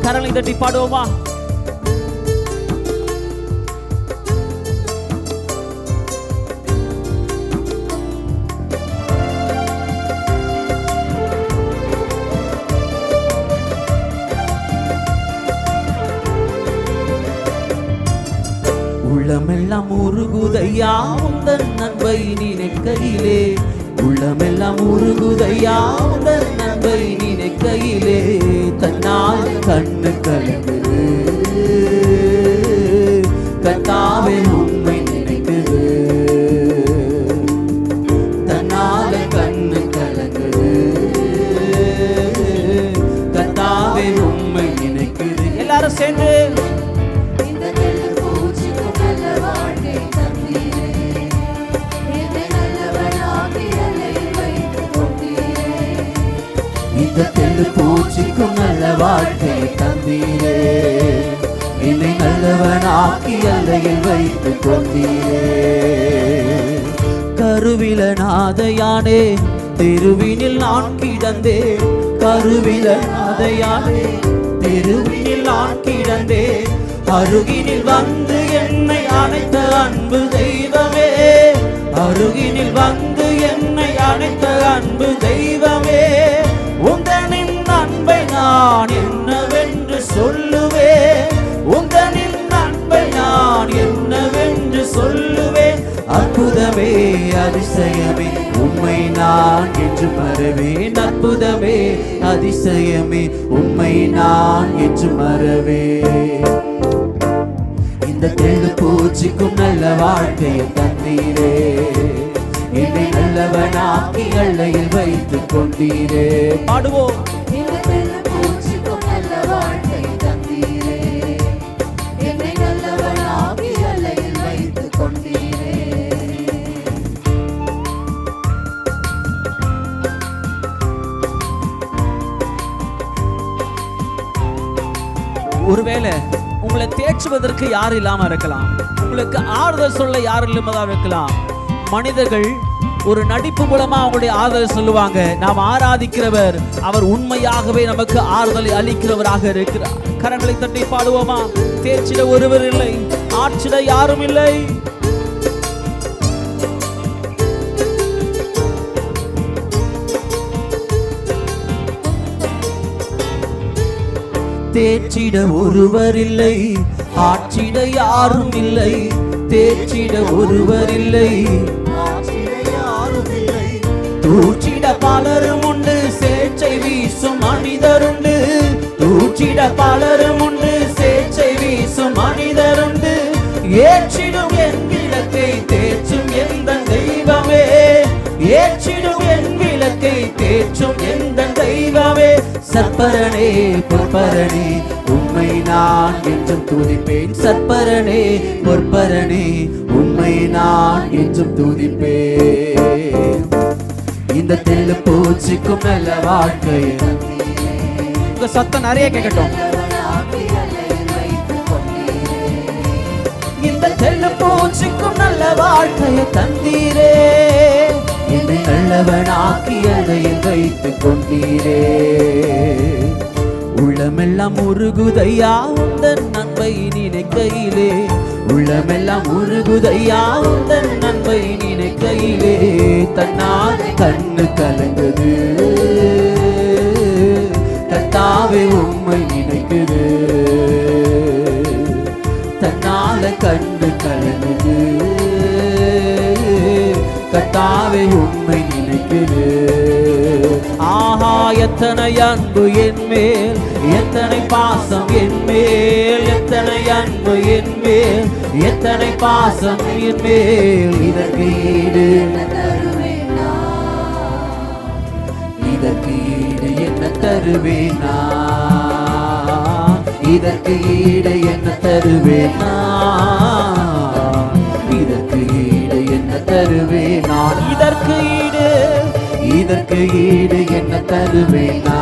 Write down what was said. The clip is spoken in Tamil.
கரங்களை தட்டி பாடுவோமா? உள்ளமெல்லாம் உருகுதையா உந்தன் அன்பை நினைக்கையிலே, உள்ளமெல்லாம் உருகுதையா உந்தன் அன்பை நினைக்கையிலே, தன்னால் கண்ணு கலங்குது கர்த்தாவே உம்மை நினைக்குது, தன்னால கண்ணு கலங்குது கர்த்தாவே உம்மை நினைக்குது. எல்லாரும் சேர்ந்து இந்த தெள்ளு பூச்சிக்கும் நல்ல வாழ்க்கை தந்தீரே, என்னை நல்லவனாக்கி அல்லையில் வைத்து கொண்டீரே. கருவில நாதையானே தெருவினில் நான் கிடந்தேன், கருவில நாதையானே தெருவினில் நான் கிடந்தேன், அருகினில் வந்து என்னை அணைத்த அன்பு தெய்வமே, அருகினில் வந்து என்னை அணைத்த அன்பு தெய்வமே, உந்தனின் அன்பை நான் என்னவென்று சொல்லுவேன், உந்தனின் அன்பை நான் என்னவென்று சொல்லுவேன். அற்புதமே அதிசயமே உம்மை நான் என்று மறவேன், அற்புதமே அதிசயமே உம்மை நான் என்று மறவேன். இந்த தெள்ளு பூச்சிக்கும் நல்ல வாழ்க்கையை தந்தீரே, என்னை நல்லவனாக்கி எல்லையில் வைத்துக் கொண்டீரே. பாடுவோம். இந்த தெள்ளு பூச்சிக்கும் நல்ல வாழ்க்கையை தந்தீரே, என்னை நல்லவனாக்கி எல்லையில் வைத்துக் கொண்டீரே. ஒருவேளை உங்களை தேற்றுவதற்கு யார் இல்லாம இருக்கலாம், உங்களுக்கு ஆறுதல் சொல்ல யார் இல்லாம இருக்கலாம். மனிதர்கள் ஒரு நடிப்பு மூலமா அவங்களுடைய ஆறுதல் சொல்லுவாங்க. நாம் ஆராதிக்கிறவர் அவர் உண்மையாகவே நமக்கு ஆறுதலை அளிக்கிறவராக இருக்கிறார். கரங்களை தட்டி பாடுவோமா? தேர்ச்சிட ஒருவர் இல்லை, ஆற்றிட யாரும் இல்லை. தேற்றிட ஒருவர் இல்லை, ஆற்றிட யாரும் இல்லை, தேற்றிட ஒருவர் இல்லை, ஆற்றிட யாரும் இல்லை. தூற்றிட பலரும் உண்டு, சேற்றை வீசும் மனிதருண்டு, தூற்றிட பலரும் உண்டு, சேற்றை வீசும் மனிதருண்டு. ஏற்றிடும் என் விளக்கை தேற்றும் எந்த தெய்வமே, ஏற்றிடும் என் விளக்கை தேற்றும் எந்த தெய்வமே. சற்பரனே பொற்பரனே உம்மை நான் என்றும் துதிப்பேன், சற்பரனே பொற்பரனே உம்மை நான் என்றும் துதிப்பேன். இந்த தெள்ளு பூச்சிக்கும் நல்ல வாழ்க்கை. உங்க சத்தம் நிறைய கேட்கட்டும். இந்த தெள்ளு பூச்சிக்கும் நல்ல வாழ்க்கையை தந்தீரே, என்னை நல்லவனாக்கி எல்லையில் வைத்துக் கொண்டீரே. உள்ளமெல்லாம் உருகுதையா உந்தன் அன்பை நினைக்கையிலே, உள்ளமெல்லாம் உருகுதையா உந்தன் அன்பை நினைக்கையிலே, தன்னால் கண்ணு கலங்குது கர்த்தாவே உம்மை நினைக்குது, தன்னால கண்ணு கலங்குது கர்த்தாவே உம்மை நினைக்குது. ஆஹா எத்தனை அன்பு என் மேல், எத்தனை பாசம் என் மேல், எத்தனை அன்பு என் மேல், எத்தனை பாசம் என் மேல். இதற்கு ஈடு இதற்கு ஈடு என்ன தருவேனா, இதற்கு ஈடு என்ன தருவேனா, இதற்கு ஈடு என்ன தருவேனா, இதற்கு ஈடு என்ன தருவேனா.